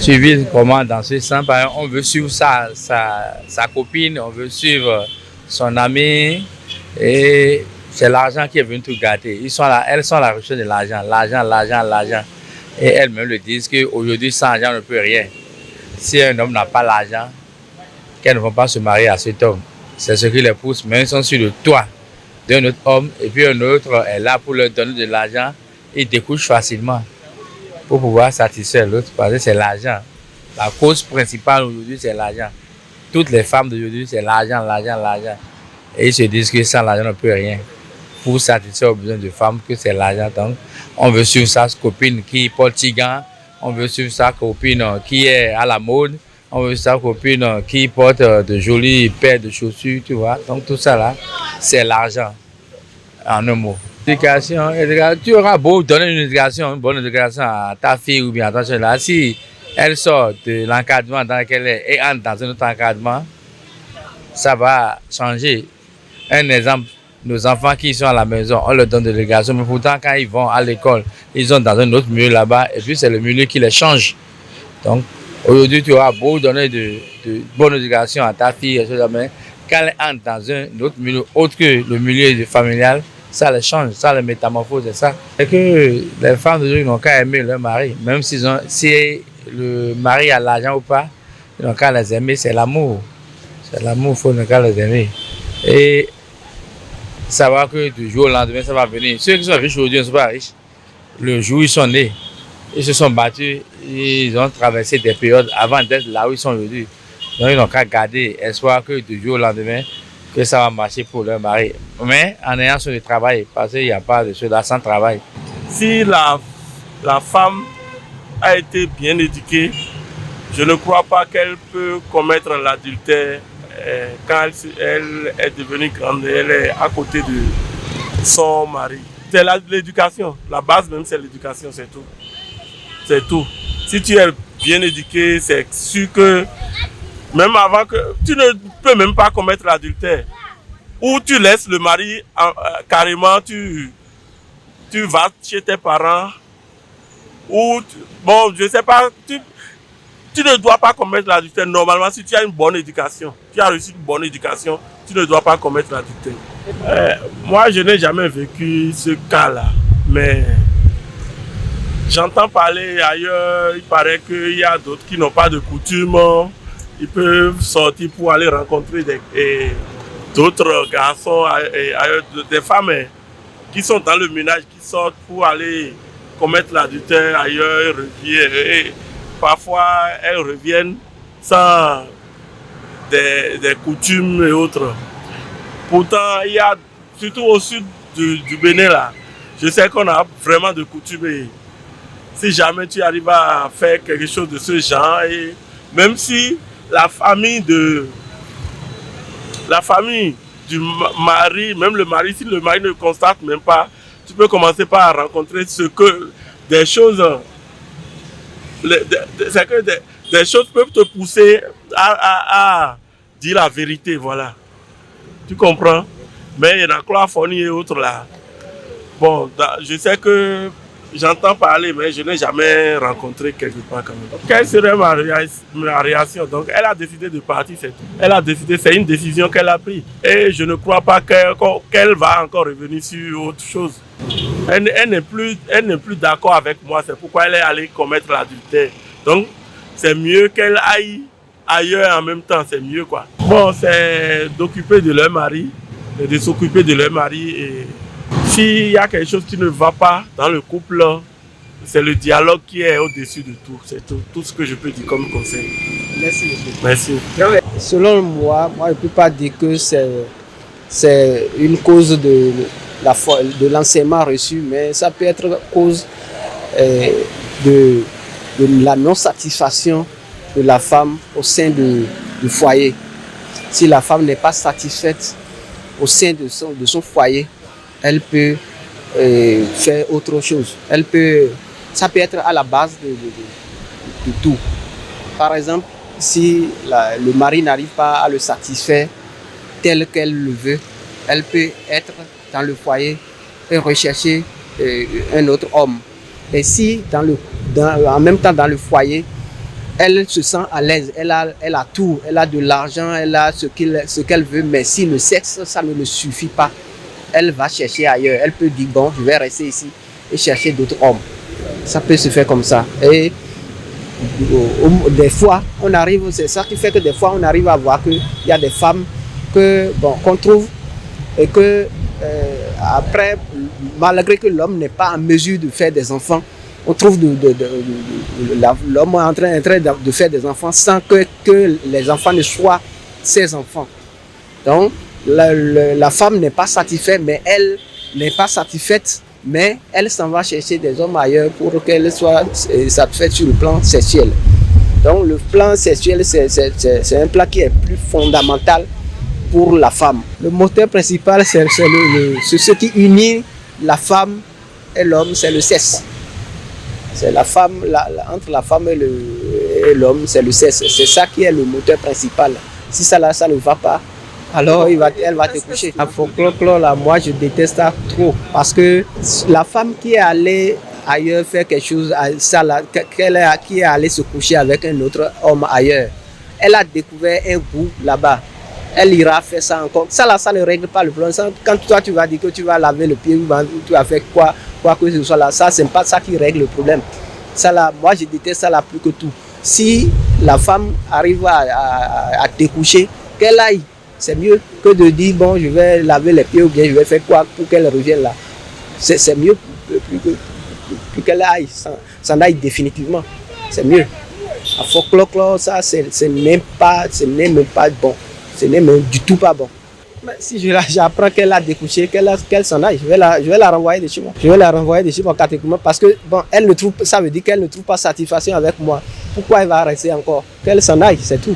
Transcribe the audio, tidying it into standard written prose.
suivi comment dans ce sens. Par exemple, on veut suivre sa copine, on veut suivre son ami et c'est l'argent qui est venu tout gâter. Elles sont à la recherche de l'argent, l'argent. Et elles-mêmes le disent qu'aujourd'hui, sans argent, on ne peut rien. Si un homme n'a pas l'argent, qu'elles ne vont pas se marier à cet homme. C'est ce qui les pousse, mais ils sont sur le toit d'un autre homme et puis un autre est là pour leur donner de l'argent. Ils découchent facilement pour pouvoir satisfaire l'autre parce que c'est l'argent. La cause principale aujourd'hui, c'est l'argent. Toutes les femmes d'aujourd'hui, c'est l'argent. Et ils se disent que sans l'argent, on ne peut rien. Pour satisfaire aux besoins de femmes, que c'est l'argent. Donc, on veut suivre sa copine qui porte tigan, on veut suivre sa copine qui est à la mode, on veut sa copine qui porte de jolies paires de chaussures, tu vois. Donc, tout ça là, c'est l'argent, en un mot. Éducation, tu auras beau donner une bonne éducation à ta fille ou bien à ta soeur là, si elle sort de l'encadrement dans lequel elle est et entre dans un autre encadrement, ça va changer. Un exemple, nos enfants qui sont à la maison, on leur donne de l'éducation, mais pourtant quand ils vont à l'école, ils sont dans un autre milieu là-bas et puis c'est le milieu qui les change. Donc aujourd'hui, tu auras beau donner de bonne éducation à ta fille, mais quand elle entre dans un autre milieu autre que le milieu familial, ça les change, ça les métamorphose, c'est ça. C'est que les femmes d'aujourd'hui n'ont qu'à aimer leur mari, même si le mari a l'argent ou pas, ils n'ont qu'à les aimer, c'est l'amour. C'est l'amour, il faut ne qu'à les aimer. Et savoir que du jour au lendemain, ça va venir. Ceux qui sont riches aujourd'hui ne sont pas riches. Le jour où ils sont nés, ils se sont battus, ils ont traversé des périodes avant d'être là où ils sont aujourd'hui. Donc ils n'ont qu'à garder espoir que du jour au lendemain, que ça va marcher pour leur mari. Mais en ayant sur le travail, parce qu'il n'y a pas de cela sans travail. Si la femme a été bien éduquée, je ne crois pas qu'elle peut commettre l'adultère quand elle est devenue grande, elle est à côté de son mari. C'est l'éducation, la base même c'est l'éducation, c'est tout. C'est tout. Si tu es bien éduqué, c'est sûr que même avant que tu ne peux même pas commettre l'adultère. Ou tu laisses le mari carrément, tu vas chez tes parents. Ou bon, je sais pas, tu ne dois pas commettre l'adultère. Normalement, si tu as une bonne éducation, tu as reçu une bonne éducation, tu ne dois pas commettre l'adultère. Moi, je n'ai jamais vécu ce cas-là, mais j'entends parler ailleurs, il paraît qu'il y a d'autres qui n'ont pas de coutume. Ils peuvent sortir pour aller rencontrer d'autres garçons, des femmes qui sont dans le ménage, qui sortent pour aller commettre l'adultère ailleurs, et parfois elles reviennent sans des coutumes et autres. Pourtant, il y a, surtout au sud du Bénin là, je sais qu'on a vraiment de coutumes. Et si jamais tu arrives à faire quelque chose de ce genre, et même si la famille du mari, même le mari, si le mari ne constate même pas, tu peux commencer par rencontrer des choses peuvent te pousser à dire la vérité, voilà. Tu comprends? Mais il y en a chlordécone et autres là. Bon, je sais que j'entends parler, mais je n'ai jamais rencontré quelque part quand même. Quelle serait ma réaction? Donc, elle a décidé de partir, c'est tout. Elle a décidé, c'est une décision qu'elle a prise. Et je ne crois pas qu'elle va encore revenir sur autre chose. Elle n'est plus d'accord avec moi, c'est pourquoi elle est allée commettre l'adultère. Donc, c'est mieux qu'elle aille ailleurs en même temps, c'est mieux quoi. Bon, c'est d'occuper de leur mari, de s'occuper de leur mari et s'il y a quelque chose qui ne va pas dans le couple, c'est le dialogue qui est au-dessus de tout. C'est tout ce que je peux dire comme conseil. Merci, monsieur. Merci. Selon moi, je ne peux pas dire que c'est une cause de l'enseignement reçu, mais ça peut être cause de la non-satisfaction de la femme au sein du foyer. Si la femme n'est pas satisfaite au sein de son foyer, elle peut faire autre chose. Ça peut être à la base de tout. Par exemple, si le mari n'arrive pas à le satisfaire tel qu'elle le veut, elle peut être dans le foyer et rechercher un autre homme. Et si en même temps dans le foyer, elle se sent à l'aise, elle a tout, elle a de l'argent, elle a ce qu'elle veut, mais si le sexe, ça ne le suffit pas, elle va chercher ailleurs. Elle peut dire, bon, je vais rester ici et chercher d'autres hommes. Ça peut se faire comme ça. Et des fois, on arrive, c'est ça qui fait que des fois, on arrive à voir qu'il y a des femmes qu'on trouve et que après, malgré que l'homme n'est pas en mesure de faire des enfants, on trouve l'homme en train de faire des enfants sans que les enfants ne soient ses enfants. Donc, la femme n'est pas satisfaite, mais elle n'est pas satisfaite, mais elle s'en va chercher des hommes ailleurs pour qu'elle soit satisfaite sur le plan sexuel. Donc, le plan sexuel, c'est un plan qui est plus fondamental pour la femme. Le moteur principal, c'est ce qui unit la femme et l'homme, c'est le sexe. C'est la femme, entre la femme et l'homme, c'est le sexe. C'est ça qui est le moteur principal. Si ça ne va pas, alors elle va te coucher. La folklore, là, moi je déteste ça trop. Parce que la femme qui est allée ailleurs faire quelque chose, qui est allée se coucher avec un autre homme ailleurs, elle a découvert un goût là-bas. Elle ira faire ça encore. Ça ne règle pas le problème. Quand toi tu vas dire que tu vas laver le pied, tu vas faire quoi que ce soit là, ça c'est pas ça qui règle le problème. Ça là, moi je déteste ça là plus que tout. Si la femme arrive à te coucher, qu'elle aille. C'est mieux que de dire bon je vais laver les pieds ou bien je vais faire quoi pour qu'elle revienne là. C'est mieux plus qu'elle aille, s'en aille définitivement. C'est mieux. À folklore, ça ce n'est même pas bon. Ce n'est même du tout pas bon. Mais si j'apprends qu'elle a découché, qu'elle s'en aille, je vais la renvoyer de chez moi. Je vais la renvoyer de chez moi catégoriquement parce que bon, ça veut dire qu'elle ne trouve pas satisfaction avec moi. Pourquoi elle va rester encore? Qu'elle s'en aille, c'est tout.